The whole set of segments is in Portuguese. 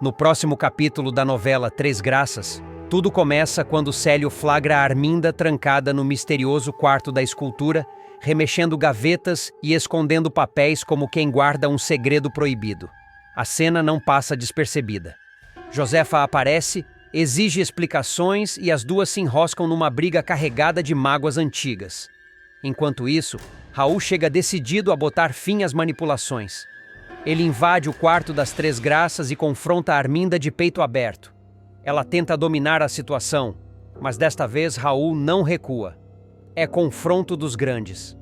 No próximo capítulo da novela Três Graças, tudo começa quando Célio flagra Arminda trancada no misterioso quarto da escultura, remexendo gavetas e escondendo papéis como quem guarda um segredo proibido. A cena não passa despercebida. Josefa aparece, exige explicações e as duas se enroscam numa briga carregada de mágoas antigas. Enquanto isso, Raul chega decidido a botar fim às manipulações. Ele invade o quarto das Três Graças e confronta Arminda de peito aberto. Ela tenta dominar a situação, mas desta vez Raul não recua. É confronto dos grandes.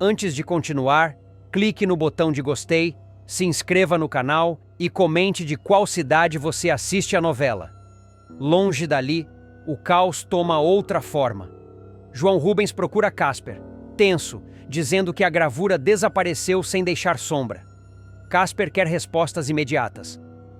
Antes de continuar, clique no botão de gostei, se inscreva no canal e comente de qual cidade você assiste a novela. Longe dali, o caos toma outra forma. João Rubens procura Casper, tenso, dizendo que a gravura desapareceu sem deixar sombra. Casper quer respostas imediatas.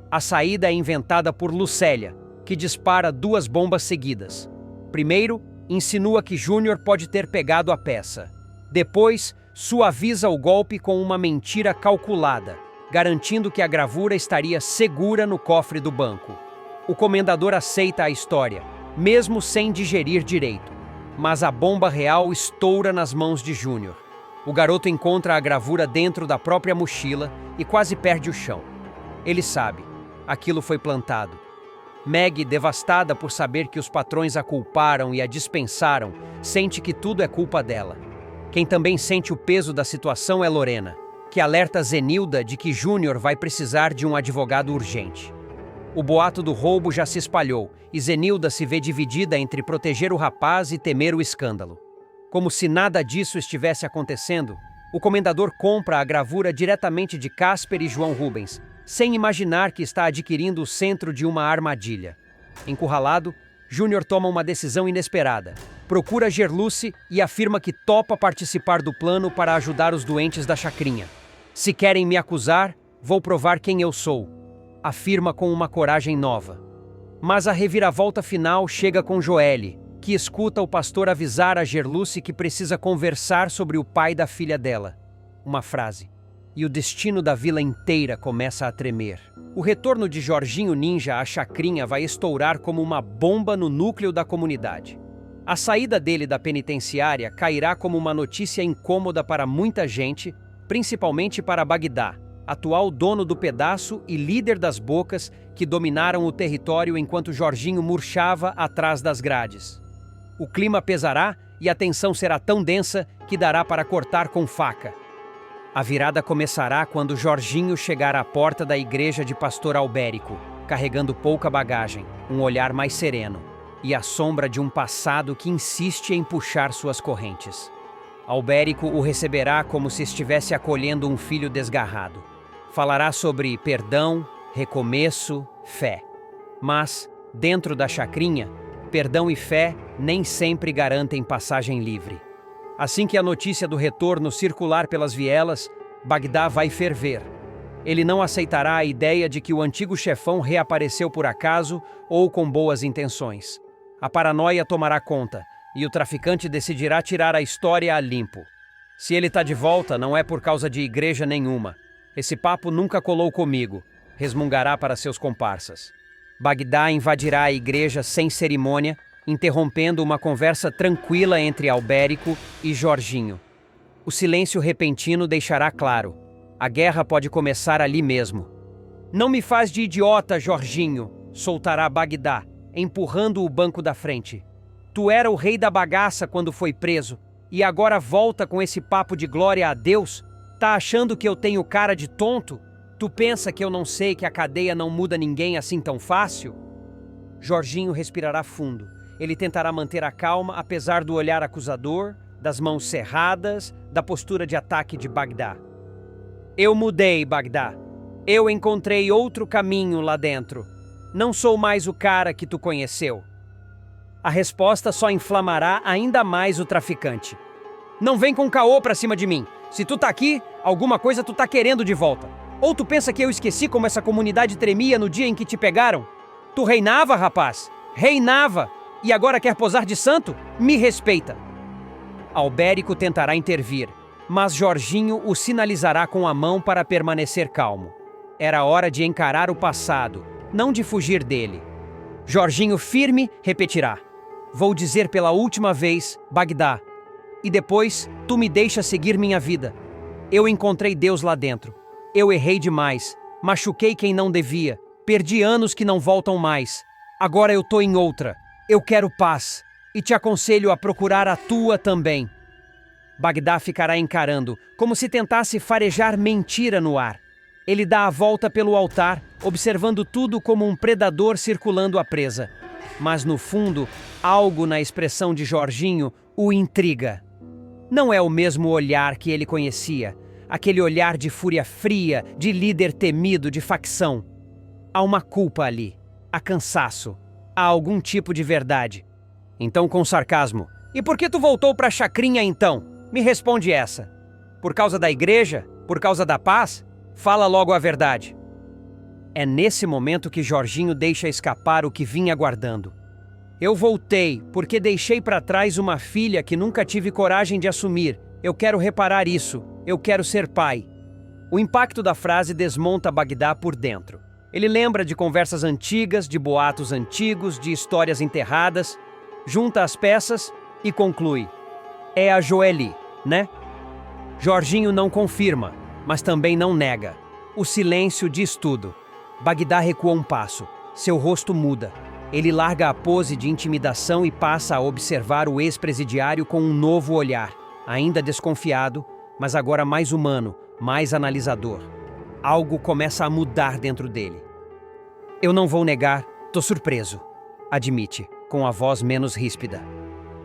A saída é inventada por Lucélia, que dispara 2 bombas seguidas. Primeiro, insinua que Júnior pode ter pegado a peça. Depois, suaviza o golpe com uma mentira calculada, garantindo que a gravura estaria segura no cofre do banco. O comendador aceita a história, mesmo sem digerir direito. Mas a bomba real estoura nas mãos de Júnior. O garoto encontra a gravura dentro da própria mochila e quase perde o chão. Ele sabe, aquilo foi plantado. Meg, devastada por saber que os patrões a culparam e a dispensaram, sente que tudo é culpa dela. Quem também sente o peso da situação é Lorena, que alerta Zenilda de que Júnior vai precisar de um advogado urgente. O boato do roubo já se espalhou e Zenilda se vê dividida entre proteger o rapaz e temer o escândalo. Como se nada disso estivesse acontecendo, o comendador compra a gravura diretamente de Casper e João Rubens, sem imaginar que está adquirindo o centro de uma armadilha. Encurralado, Júnior toma uma decisão inesperada. Procura Gerluce e afirma que topa participar do plano para ajudar os doentes da chacrinha. Se querem me acusar, vou provar quem eu sou, afirma com uma coragem nova. Mas a reviravolta final chega com Joelle, que escuta o pastor avisar a Gerluce que precisa conversar sobre o pai da filha dela. Uma frase. E o destino da vila inteira começa a tremer. O retorno de Jorginho Ninja à chacrinha vai estourar como uma bomba no núcleo da comunidade. A saída dele da penitenciária cairá como uma notícia incômoda para muita gente, principalmente para Bagdá, atual dono do pedaço e líder das bocas que dominaram o território enquanto Jorginho murchava atrás das grades. O clima pesará e a tensão será tão densa que dará para cortar com faca. A virada começará quando Jorginho chegar à porta da igreja de Pastor Albérico, carregando pouca bagagem, um olhar mais sereno e a sombra de um passado que insiste em puxar suas correntes. Albérico o receberá como se estivesse acolhendo um filho desgarrado. Falará sobre perdão, recomeço, fé. Mas, dentro da chacrinha, perdão e fé nem sempre garantem passagem livre. Assim que a notícia do retorno circular pelas vielas, Bagdá vai ferver. Ele não aceitará a ideia de que o antigo chefão reapareceu por acaso ou com boas intenções. A paranoia tomará conta e o traficante decidirá tirar a história a limpo. Se ele está de volta, não é por causa de igreja nenhuma. Esse papo nunca colou comigo, resmungará para seus comparsas. Bagdá invadirá a igreja sem cerimônia, interrompendo uma conversa tranquila entre Albérico e Jorginho. O silêncio repentino deixará claro. A guerra pode começar ali mesmo. Não me faz de idiota, Jorginho, soltará Bagdá, empurrando o banco da frente. Tu era o rei da bagaça quando foi preso, e agora volta com esse papo de glória a Deus? Tá achando que eu tenho cara de tonto? Tu pensa que eu não sei que a cadeia não muda ninguém assim tão fácil? Jorginho respirará fundo. Ele tentará manter a calma apesar do olhar acusador, das mãos cerradas, da postura de ataque de Bagdá. Eu mudei, Bagdá. Eu encontrei outro caminho lá dentro. Não sou mais o cara que tu conheceu. A resposta só inflamará ainda mais o traficante. Não vem com caô pra cima de mim. Se tu tá aqui, alguma coisa tu tá querendo de volta. Ou tu pensa que eu esqueci como essa comunidade tremia no dia em que te pegaram? Tu reinava, rapaz. Reinava. E agora quer posar de santo? Me respeita. Albérico tentará intervir, mas Jorginho o sinalizará com a mão para permanecer calmo. Era hora de encarar o passado, não de fugir dele. Jorginho firme repetirá: vou dizer pela última vez, Bagdá, e depois tu me deixas seguir minha vida. Eu encontrei Deus lá dentro. Eu errei demais, machuquei quem não devia, perdi anos que não voltam mais. Agora eu tô em outra. Eu quero paz e te aconselho a procurar a tua também. Bagdá ficará encarando, como se tentasse farejar mentira no ar. Ele dá a volta pelo altar, observando tudo como um predador circulando a presa. Mas no fundo, algo na expressão de Jorginho o intriga. Não é o mesmo olhar que ele conhecia, aquele olhar de fúria fria, de líder temido, de facção. Há uma culpa ali, há cansaço, há algum tipo de verdade. Então, com sarcasmo: e por que tu voltou para a chacrinha então? Me responde essa. Por causa da igreja? Por causa da paz? Fala logo a verdade. É nesse momento que Jorginho deixa escapar o que vinha guardando. Eu voltei porque deixei para trás uma filha que nunca tive coragem de assumir. Eu quero reparar isso. Eu quero ser pai. O impacto da frase desmonta Bagdá por dentro. Ele lembra de conversas antigas, de boatos antigos, de histórias enterradas, junta as peças e conclui: é a Joeli, né? Jorginho não confirma, mas também não nega. O silêncio diz tudo. Bagdá recua um passo. Seu rosto muda. Ele larga a pose de intimidação e passa a observar o ex-presidiário com um novo olhar, ainda desconfiado, mas agora mais humano, mais analisador. Algo começa a mudar dentro dele. Eu não vou negar, tô surpreso, admite, com a voz menos ríspida.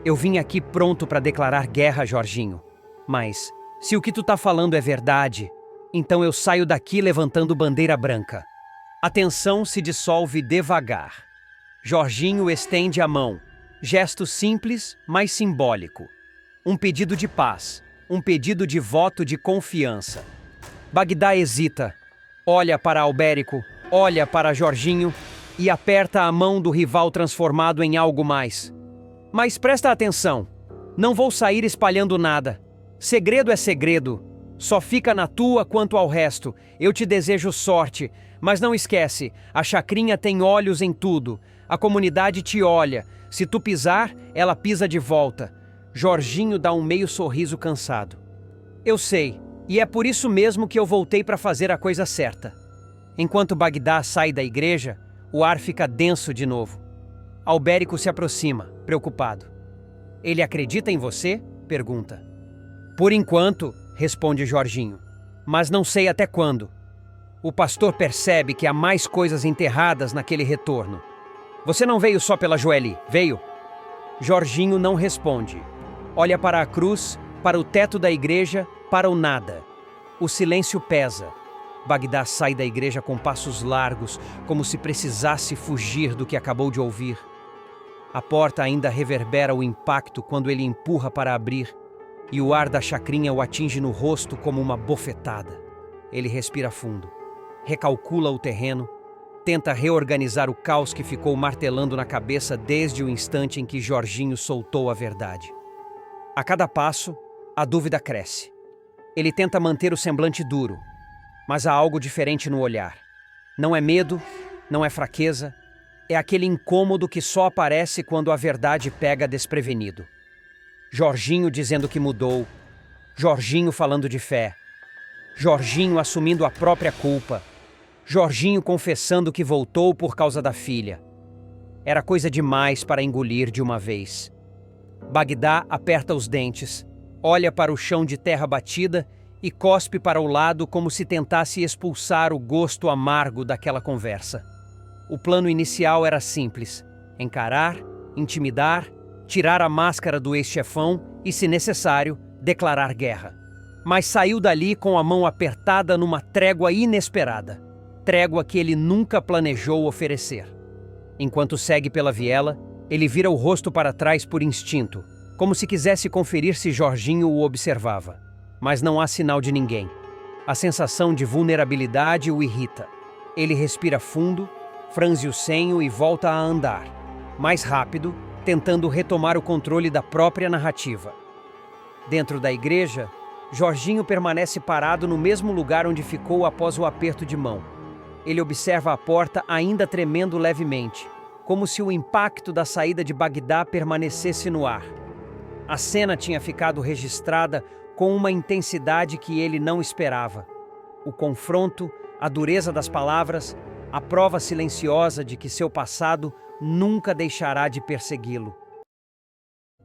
Eu vim aqui pronto para declarar guerra, Jorginho. Mas, se o que tu tá falando é verdade, então eu saio daqui levantando bandeira branca. A tensão se dissolve devagar. Jorginho estende a mão. Gesto simples, mas simbólico. Um pedido de paz. Um pedido de voto de confiança. Bagdá hesita. Olha para Albérico, olha para Jorginho e aperta a mão do rival transformado em algo mais. Mas presta atenção. Não vou sair espalhando nada. Segredo é segredo. Só fica na tua quanto ao resto. Eu te desejo sorte. Mas não esquece, a chacrinha tem olhos em tudo. A comunidade te olha. Se tu pisar, ela pisa de volta. Jorginho dá um meio sorriso cansado. Eu sei, e é por isso mesmo que eu voltei para fazer a coisa certa. Enquanto Bagdá sai da igreja, o ar fica denso de novo. Albérico se aproxima, preocupado. Ele acredita em você? Pergunta. Por enquanto, responde Jorginho. Mas não sei até quando. O pastor percebe que há mais coisas enterradas naquele retorno. Você não veio só pela Joeli, veio? Jorginho não responde. Olha para a cruz, para o teto da igreja, para o nada. O silêncio pesa. Bagdá sai da igreja com passos largos, como se precisasse fugir do que acabou de ouvir. A porta ainda reverbera o impacto quando ele empurra para abrir, e o ar da chacrinha o atinge no rosto como uma bofetada. Ele respira fundo, recalcula o terreno, tenta reorganizar o caos que ficou martelando na cabeça desde o instante em que Jorginho soltou a verdade. A cada passo, a dúvida cresce. Ele tenta manter o semblante duro, mas há algo diferente no olhar. Não é medo, não é fraqueza, é aquele incômodo que só aparece quando a verdade pega desprevenido. Jorginho dizendo que mudou, Jorginho falando de fé, Jorginho assumindo a própria culpa, Jorginho confessando que voltou por causa da filha. Era coisa demais para engolir de uma vez. Bagdá aperta os dentes, olha para o chão de terra batida e cospe para o lado como se tentasse expulsar o gosto amargo daquela conversa. O plano inicial era simples: encarar, intimidar, tirar a máscara do ex-chefão e, se necessário, declarar guerra. Mas saiu dali com a mão apertada numa trégua inesperada. Trégua que ele nunca planejou oferecer. Enquanto segue pela viela, ele vira o rosto para trás por instinto, como se quisesse conferir se Jorginho o observava. Mas não há sinal de ninguém. A sensação de vulnerabilidade o irrita. Ele respira fundo, franze o senho e volta a andar, mais rápido, tentando retomar o controle da própria narrativa. Dentro da igreja, Jorginho permanece parado no mesmo lugar onde ficou após o aperto de mão. ele observa a porta ainda tremendo levemente, como se o impacto da saída de Bagdá permanecesse no ar. A cena tinha ficado registrada com uma intensidade que ele não esperava. O confronto, a dureza das palavras, a prova silenciosa de que seu passado nunca deixará de persegui-lo.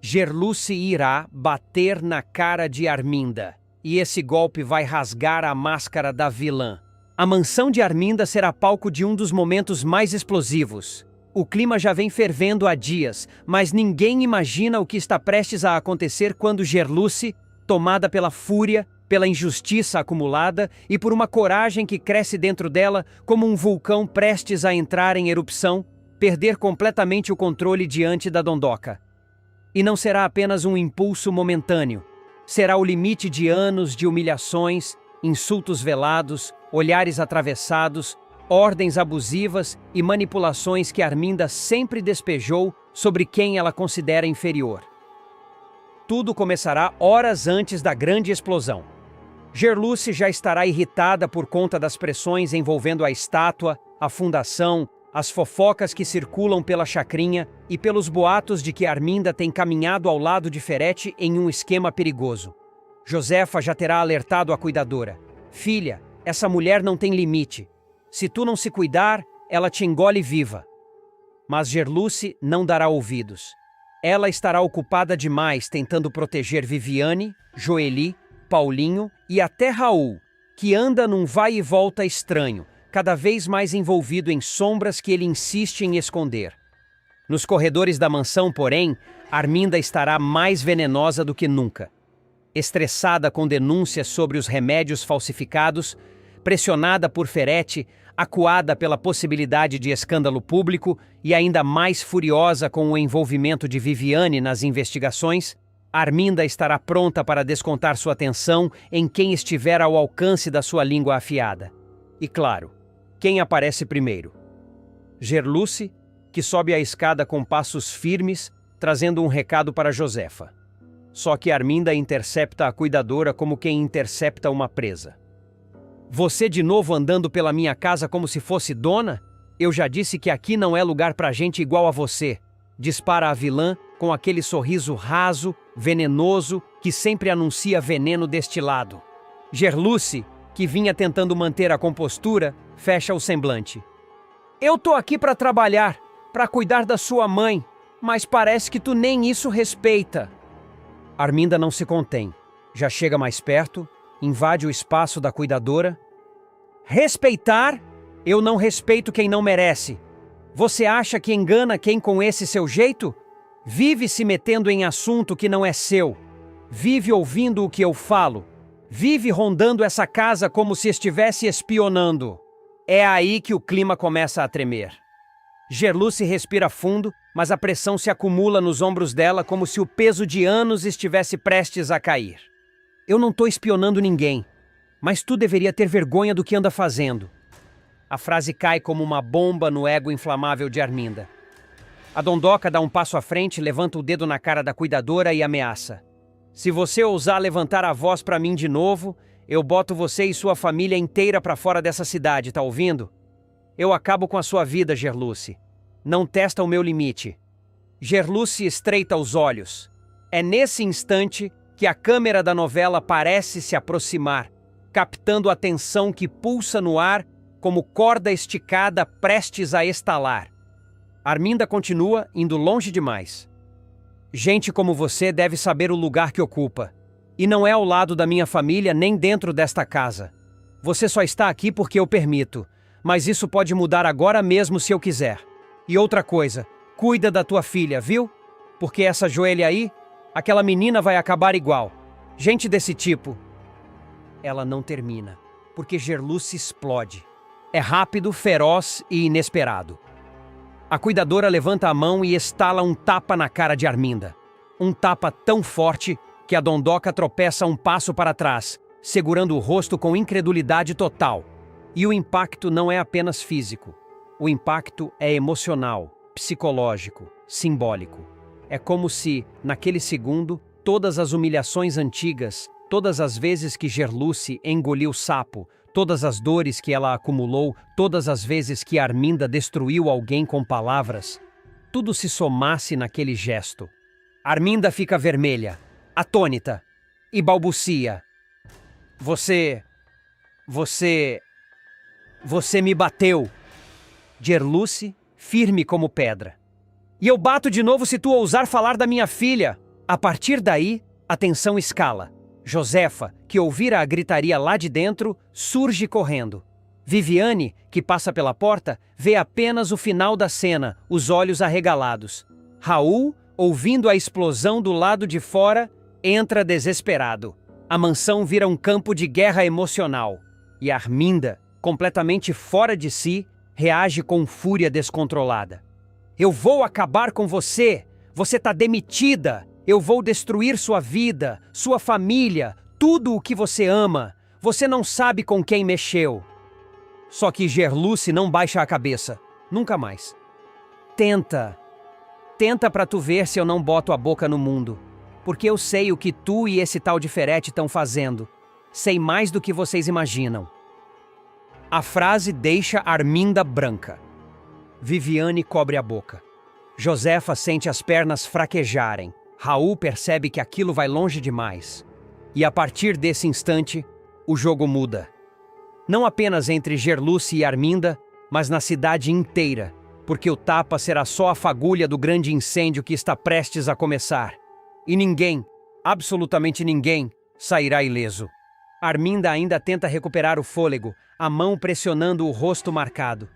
Gerluce irá bater na cara de Arminda, e esse golpe vai rasgar a máscara da vilã. A mansão de Arminda será palco de um dos momentos mais explosivos. O clima já vem fervendo há dias, mas ninguém imagina o que está prestes a acontecer quando Gerluce, tomada pela fúria, pela injustiça acumulada e por uma coragem que cresce dentro dela como um vulcão prestes a entrar em erupção, perder completamente o controle diante da Dondoca. E não será apenas um impulso momentâneo. Será o limite de anos de humilhações, insultos velados, olhares atravessados, ordens abusivas e manipulações que Arminda sempre despejou sobre quem ela considera inferior. Tudo começará horas antes da grande explosão. Gerluce já estará irritada por conta das pressões envolvendo a estátua, a fundação, as fofocas que circulam pela chacrinha e pelos boatos de que Arminda tem caminhado ao lado de Ferete em um esquema perigoso. Josefa já terá alertado a cuidadora. Filha, essa mulher não tem limite. Se tu não se cuidar, ela te engole viva. Mas Gerluce não dará ouvidos. Ela estará ocupada demais tentando proteger Viviane, Joeli, Paulinho e até Raul, que anda num vai e volta estranho, cada vez mais envolvido em sombras que ele insiste em esconder. Nos corredores da mansão, porém, Arminda estará mais venenosa do que nunca. Estressada com denúncias sobre os remédios falsificados, pressionada por Ferete, acuada pela possibilidade de escândalo público e ainda mais furiosa com o envolvimento de Viviane nas investigações, Arminda estará pronta para descontar sua atenção em quem estiver ao alcance da sua língua afiada. E claro, quem aparece primeiro? Gerluce, que sobe a escada com passos firmes, trazendo um recado para Josefa. Só que Arminda intercepta a cuidadora como quem intercepta uma presa. Você de novo andando pela minha casa como se fosse dona? Eu já disse que aqui não é lugar pra gente igual a você. Dispara a vilã com aquele sorriso raso, venenoso, que sempre anuncia veneno destilado. Gerluce, que vinha tentando manter a compostura, fecha o semblante. Eu tô aqui pra trabalhar, pra cuidar da sua mãe, mas parece que tu nem isso respeita. Arminda não se contém. Já chega mais perto, invade o espaço da cuidadora. Respeitar? Eu não respeito quem não merece. Você acha que engana quem com esse seu jeito? Vive se metendo em assunto que não é seu. Vive ouvindo o que eu falo. Vive rondando essa casa como se estivesse espionando. É aí que o clima começa a tremer. Gerluce respira fundo, mas a pressão se acumula nos ombros dela como se o peso de anos estivesse prestes a cair. Eu não tô espionando ninguém, mas tu deveria ter vergonha do que anda fazendo. A frase cai como uma bomba no ego inflamável de Arminda. A Dondoca dá um passo à frente, levanta o dedo na cara da cuidadora e ameaça. Se você ousar levantar a voz pra mim de novo, eu boto você e sua família inteira pra fora dessa cidade, tá ouvindo? Eu acabo com a sua vida, Gerluce. Não testa o meu limite. Gerluce estreita os olhos. É nesse instante que a câmera da novela parece se aproximar, captando a tensão que pulsa no ar como corda esticada prestes a estalar. Arminda continua indo longe demais. Gente como você deve saber o lugar que ocupa. E não é ao lado da minha família nem dentro desta casa. Você só está aqui porque eu permito, mas isso pode mudar agora mesmo se eu quiser. E outra coisa, cuida da tua filha, viu? Porque essa Joelha aí, aquela menina vai acabar igual. Gente desse tipo. Ela não termina, porque Gerluce explode. É rápido, feroz e inesperado. A cuidadora levanta a mão e estala um tapa na cara de Arminda. Um tapa tão forte que a Dondoca tropeça um passo para trás, segurando o rosto com incredulidade total. E o impacto não é apenas físico. O impacto é emocional, psicológico, simbólico. É como se, naquele segundo, todas as humilhações antigas, todas as vezes que Gerluce engoliu sapo, todas as dores que ela acumulou, todas as vezes que Arminda destruiu alguém com palavras, tudo se somasse naquele gesto. Arminda fica vermelha, atônita, e balbucia. Você me bateu. Gerluce, firme como pedra. E eu bato de novo se tu ousar falar da minha filha. A partir daí, a tensão escala. Josefa, que ouvira a gritaria lá de dentro, surge correndo. Viviane, que passa pela porta, vê apenas o final da cena, os olhos arregalados. Raul, ouvindo a explosão do lado de fora, entra desesperado. A mansão vira um campo de guerra emocional. E Arminda, completamente fora de si, reage com fúria descontrolada. Eu vou acabar com você! Você tá demitida! Eu vou destruir sua vida, sua família, tudo o que você ama. Você não sabe com quem mexeu. Só que Gerluce não baixa a cabeça. Nunca mais. Tenta pra tu ver se eu não boto a boca no mundo. Porque eu sei o que tu e esse tal de Ferete estão fazendo. Sei mais do que vocês imaginam. A frase deixa Arminda branca. Viviane cobre a boca. Josefa sente as pernas fraquejarem. Raul percebe que aquilo vai longe demais. E a partir desse instante, o jogo muda. Não apenas entre Gerluce e Arminda, mas na cidade inteira, porque o tapa será só a fagulha do grande incêndio que está prestes a começar. E ninguém, absolutamente ninguém, sairá ileso. Arminda ainda tenta recuperar o fôlego, a mão pressionando o rosto marcado.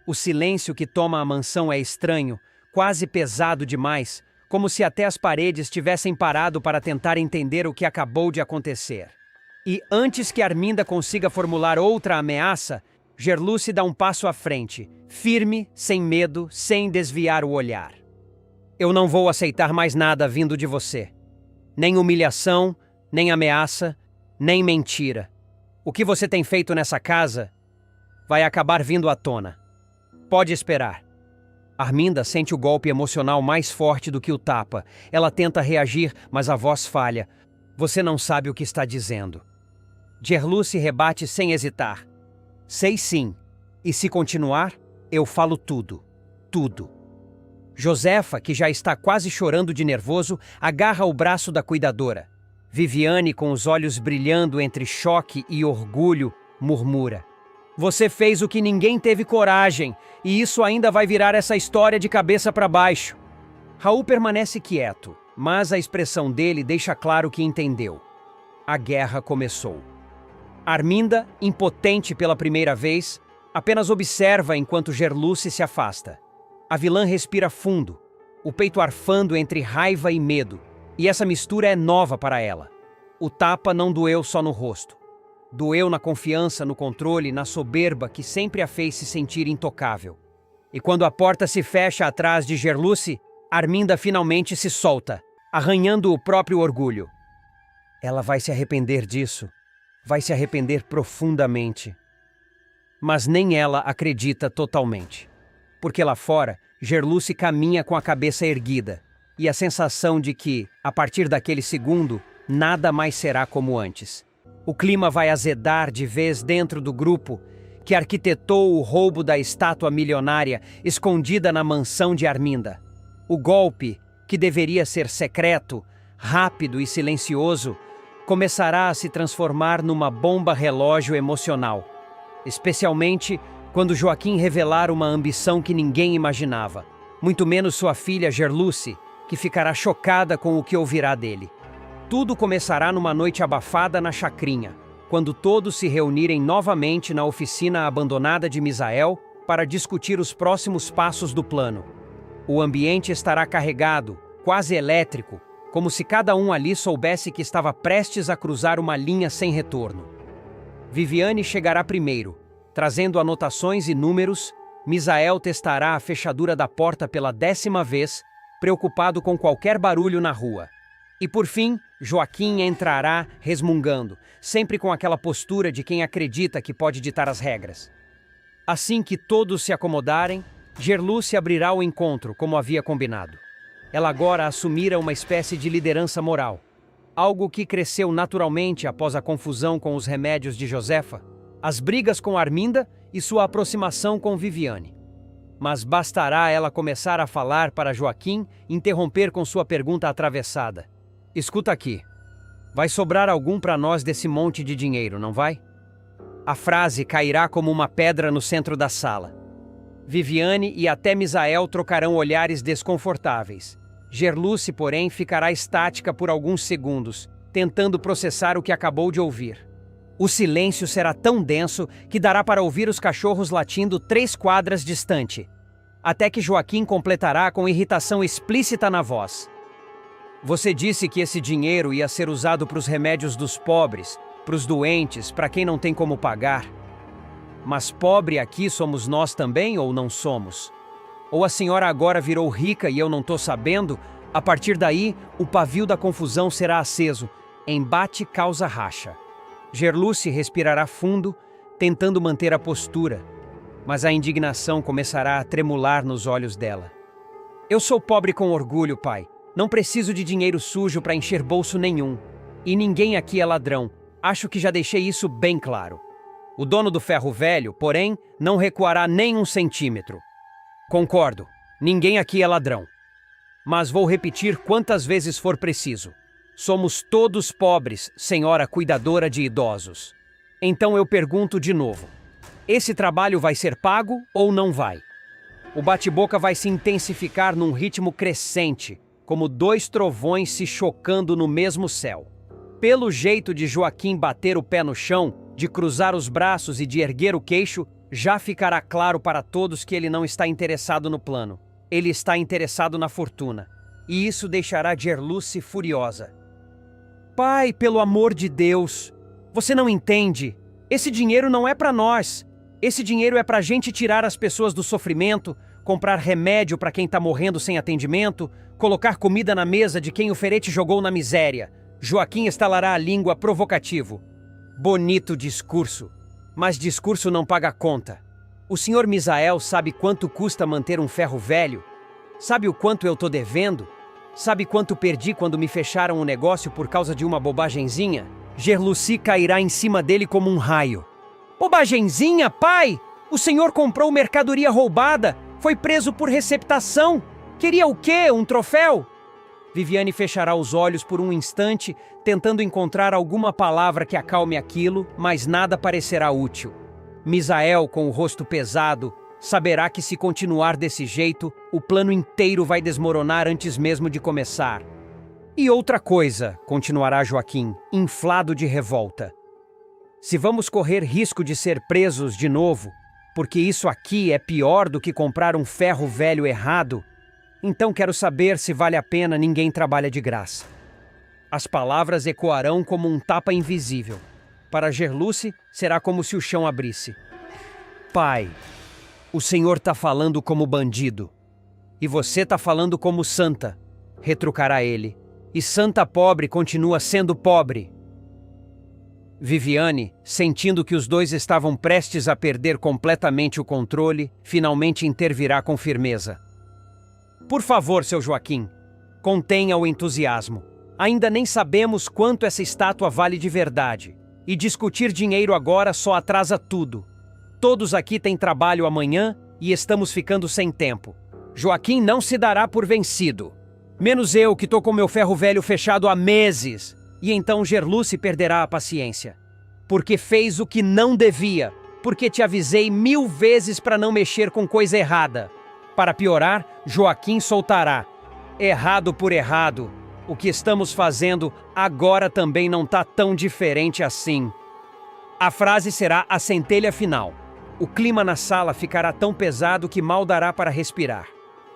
O silêncio que toma a mansão é estranho, quase pesado demais, como se até as paredes tivessem parado para tentar entender o que acabou de acontecer. E antes que Arminda consiga formular outra ameaça, Gerluce dá um passo à frente, firme, sem medo, sem desviar o olhar. Eu não vou aceitar mais nada vindo de você. Nem humilhação, nem ameaça, nem mentira. O que você tem feito nessa casa vai acabar vindo à tona. Pode esperar. Arminda sente o golpe emocional mais forte do que o tapa. Ela tenta reagir, mas a voz falha. Você não sabe o que está dizendo. Gerluce rebate sem hesitar. Sei sim. E se continuar, eu falo tudo. Tudo. Josefa, que já está quase chorando de nervoso, agarra o braço da cuidadora. Viviane, com os olhos brilhando entre choque e orgulho, murmura. Você fez o que ninguém teve coragem, e isso ainda vai virar essa história de cabeça para baixo. Raul permanece quieto, mas a expressão dele deixa claro que entendeu. A guerra começou. Arminda, impotente pela primeira vez, apenas observa enquanto Gerluce se afasta. A vilã respira fundo, o peito arfando entre raiva e medo, e essa mistura é nova para ela. O tapa não doeu só no rosto. Doeu na confiança, no controle, na soberba que sempre a fez se sentir intocável. E quando a porta se fecha atrás de Gerluce, Arminda finalmente se solta, arranhando o próprio orgulho. Ela vai se arrepender disso. Vai se arrepender profundamente. Mas nem ela acredita totalmente. Porque lá fora, Gerluce caminha com a cabeça erguida, e a sensação de que, a partir daquele segundo, nada mais será como antes. O clima vai azedar de vez dentro do grupo que arquitetou o roubo da estátua milionária escondida na mansão de Arminda. O golpe, que deveria ser secreto, rápido e silencioso, começará a se transformar numa bomba relógio emocional, especialmente quando Joaquim revelar uma ambição que ninguém imaginava, muito menos sua filha Gerluce, que ficará chocada com o que ouvirá dele. Tudo começará numa noite abafada na chacrinha, quando todos se reunirem novamente na oficina abandonada de Misael para discutir os próximos passos do plano. O ambiente estará carregado, quase elétrico, como se cada um ali soubesse que estava prestes a cruzar uma linha sem retorno. Viviane chegará primeiro, trazendo anotações e números. Misael testará a fechadura da porta pela 10ª vez, preocupado com qualquer barulho na rua. E por fim, Joaquim entrará resmungando, sempre com aquela postura de quem acredita que pode ditar as regras. Assim que todos se acomodarem, Gerluce abrirá o encontro, como havia combinado. Ela agora assumira uma espécie de liderança moral, algo que cresceu naturalmente após a confusão com os remédios de Josefa. as brigas com Arminda e sua aproximação com Viviane. Mas bastará ela começar a falar para Joaquim interromper com sua pergunta atravessada. Escuta aqui. Vai sobrar algum para nós desse monte de dinheiro, não vai? A frase cairá como uma pedra no centro da sala. Viviane e até Misael trocarão olhares desconfortáveis. Gerluce, porém, ficará estática por alguns segundos, tentando processar o que acabou de ouvir. O silêncio será tão denso que dará para ouvir os cachorros latindo 3 quadras distante, até que Joaquim completará com irritação explícita na voz. Você disse que esse dinheiro ia ser usado para os remédios dos pobres, para os doentes, para quem não tem como pagar. Mas pobre aqui somos nós também ou não somos? Ou a senhora agora virou rica e eu não estou sabendo? A partir daí, o pavio da confusão será aceso. Embate causa racha. Gerluce respirará fundo, tentando manter a postura, mas a indignação começará a tremular nos olhos dela. Eu sou pobre com orgulho, pai. Não preciso de dinheiro sujo para encher bolso nenhum. E ninguém aqui é ladrão. Acho que já deixei isso bem claro. O dono do ferro velho, porém, não recuará nem 1 centímetro. Concordo, ninguém aqui é ladrão. Mas vou repetir quantas vezes for preciso. Somos todos pobres, senhora cuidadora de idosos. Então eu pergunto de novo. Esse trabalho vai ser pago ou não vai? O bate-boca vai se intensificar num ritmo crescente, como 2 trovões se chocando no mesmo céu. Pelo jeito de Joaquim bater o pé no chão, de cruzar os braços e de erguer o queixo, já ficará claro para todos que ele não está interessado no plano. Ele está interessado na fortuna. E isso deixará Gerluce furiosa. Pai, pelo amor de Deus, você não entende. Esse dinheiro não é para nós. Esse dinheiro é para a gente tirar as pessoas do sofrimento, comprar remédio para quem está morrendo sem atendimento, colocar comida na mesa de quem o ferete jogou na miséria. Joaquim estalará a língua provocativo. Bonito discurso, mas discurso não paga conta. O senhor Misael sabe quanto custa manter um ferro velho? Sabe o quanto eu tô devendo? Sabe quanto perdi quando me fecharam o negócio por causa de uma bobagenzinha? Gerluce cairá em cima dele como um raio. Bobagenzinha, pai? O senhor comprou mercadoria roubada, foi preso por receptação. Queria o quê? Um troféu? Viviane fechará os olhos por um instante, tentando encontrar alguma palavra que acalme aquilo, mas nada parecerá útil. Misael, com o rosto pesado, saberá que se continuar desse jeito, o plano inteiro vai desmoronar antes mesmo de começar. E outra coisa, continuará Joaquim, inflado de revolta. Se vamos correr risco de ser presos de novo, porque isso aqui é pior do que comprar um ferro velho errado, então quero saber se vale a pena ninguém trabalha de graça. As palavras ecoarão como um tapa invisível. Para Gerluce, será como se o chão abrisse. Pai, o senhor tá falando como bandido. E você tá falando como santa, retrucará ele. E santa pobre continua sendo pobre. Viviane, sentindo que os dois estavam prestes a perder completamente o controle, finalmente intervirá com firmeza. Por favor, seu Joaquim, contenha o entusiasmo. Ainda nem sabemos quanto essa estátua vale de verdade. E discutir dinheiro agora só atrasa tudo. Todos aqui têm trabalho amanhã e estamos ficando sem tempo. Joaquim não se dará por vencido. Menos eu, que tô com meu ferro velho fechado há meses. E então Gerluce perderá a paciência. Porque fez o que não devia. Porque te avisei 1000 vezes para não mexer com coisa errada. Para piorar, Joaquim soltará. Errado por errado. O que estamos fazendo agora também não tá tão diferente assim. A frase será a centelha final. O clima na sala ficará tão pesado que mal dará para respirar.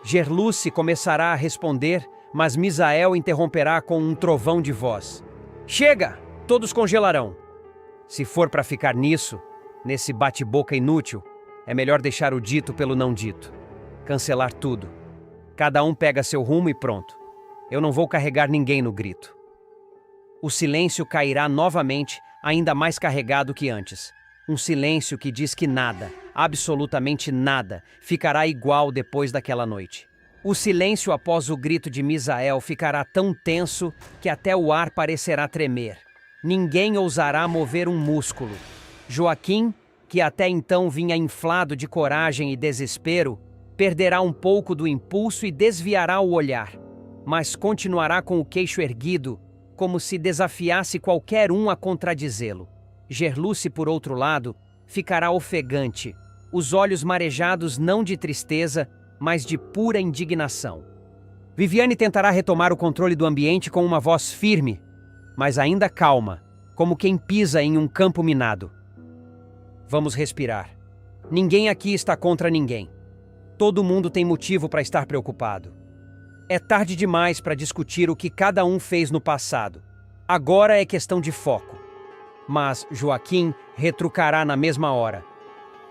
Gerluce começará a responder, mas Misael interromperá com um trovão de voz. Chega! Todos congelarão. Se for para ficar nisso, nesse bate-boca inútil, é melhor deixar o dito pelo não dito. Cancelar tudo. Cada um pega seu rumo e pronto. Eu não vou carregar ninguém no grito. O silêncio cairá novamente, ainda mais carregado que antes. Um silêncio que diz que nada, absolutamente nada, ficará igual depois daquela noite. O silêncio após o grito de Misael ficará tão tenso que até o ar parecerá tremer. Ninguém ousará mover um músculo. Joaquim, que até então vinha inflado de coragem e desespero, perderá um pouco do impulso e desviará o olhar, mas continuará com o queixo erguido, como se desafiasse qualquer um a contradizê-lo. Gerluce, por outro lado, ficará ofegante, os olhos marejados não de tristeza, mas de pura indignação. Viviane tentará retomar o controle do ambiente com uma voz firme, mas ainda calma, como quem pisa em um campo minado. Vamos respirar. Ninguém aqui está contra ninguém. Todo mundo tem motivo para estar preocupado. É tarde demais para discutir o que cada um fez no passado. Agora é questão de foco. Mas Joaquim retrucará na mesma hora.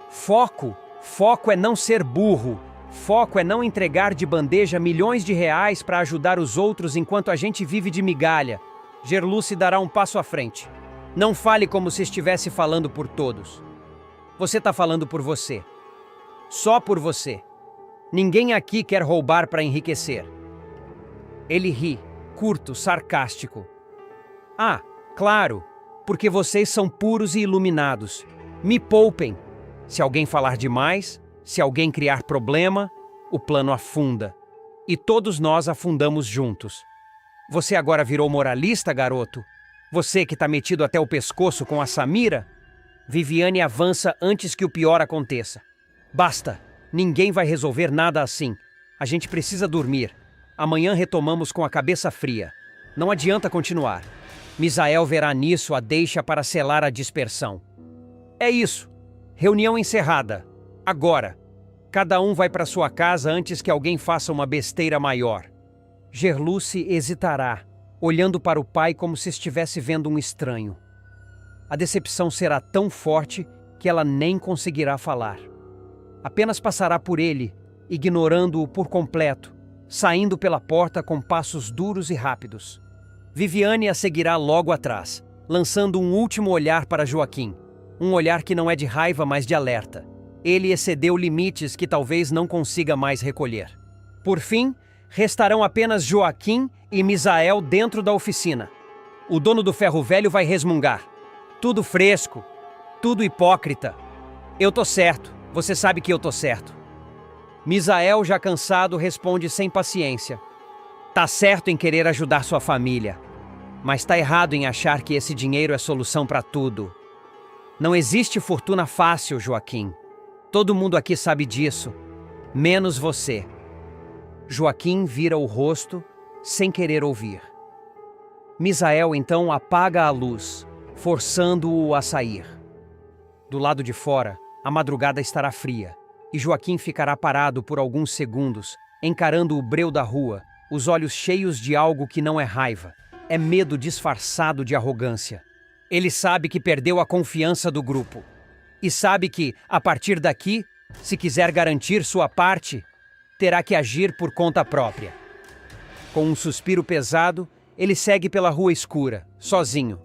Foco? Foco é não ser burro. Foco é não entregar de bandeja milhões de reais para ajudar os outros enquanto a gente vive de migalha. Gerluce dará um passo à frente. Não fale como se estivesse falando por todos. Você está falando por você. Só por você. Ninguém aqui quer roubar para enriquecer. Ele ri, curto, sarcástico. Ah, claro, porque vocês são puros e iluminados. Me poupem. Se alguém falar demais, se alguém criar problema, o plano afunda. E todos nós afundamos juntos. Você agora virou moralista, garoto? Você que está metido até o pescoço com a Samira? Viviane avança antes que o pior aconteça. Basta, ninguém vai resolver nada assim. A gente precisa dormir. Amanhã retomamos com a cabeça fria. Não adianta continuar. Misael verá nisso a deixa para selar a dispersão. É isso. Reunião encerrada. Agora. Cada um vai para sua casa antes que alguém faça uma besteira maior. Gerluce hesitará, olhando para o pai como se estivesse vendo um estranho. A decepção será tão forte que ela nem conseguirá falar. Apenas passará por ele, ignorando-o por completo, saindo pela porta com passos duros e rápidos. Viviane a seguirá logo atrás, lançando um último olhar para Joaquim. Um olhar que não é de raiva, mas de alerta. Ele excedeu limites que talvez não consiga mais recolher. Por fim, restarão apenas Joaquim e Misael dentro da oficina. O dono do ferro velho vai resmungar. Tudo fresco, tudo hipócrita. Eu tô certo, você sabe que eu tô certo. Misael, já cansado, responde sem paciência. Tá certo em querer ajudar sua família, mas tá errado em achar que esse dinheiro é solução para tudo. Não existe fortuna fácil, Joaquim. Todo mundo aqui sabe disso, menos você. Joaquim vira o rosto, sem querer ouvir. Misael então apaga a luz, forçando-o a sair. Do lado de fora, a madrugada estará fria, e Joaquim ficará parado por alguns segundos, encarando o breu da rua, os olhos cheios de algo que não é raiva, é medo disfarçado de arrogância. Ele sabe que perdeu a confiança do grupo. E sabe que, a partir daqui, se quiser garantir sua parte, terá que agir por conta própria. Com um suspiro pesado, ele segue pela rua escura, sozinho.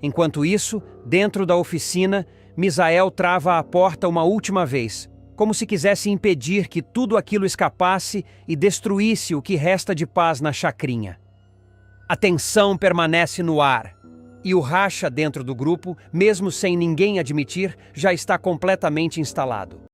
Enquanto isso, dentro da oficina, Misael trava a porta uma última vez, como se quisesse impedir que tudo aquilo escapasse e destruísse o que resta de paz na chacrinha. A tensão permanece no ar, e o racha dentro do grupo, mesmo sem ninguém admitir, já está completamente instalado.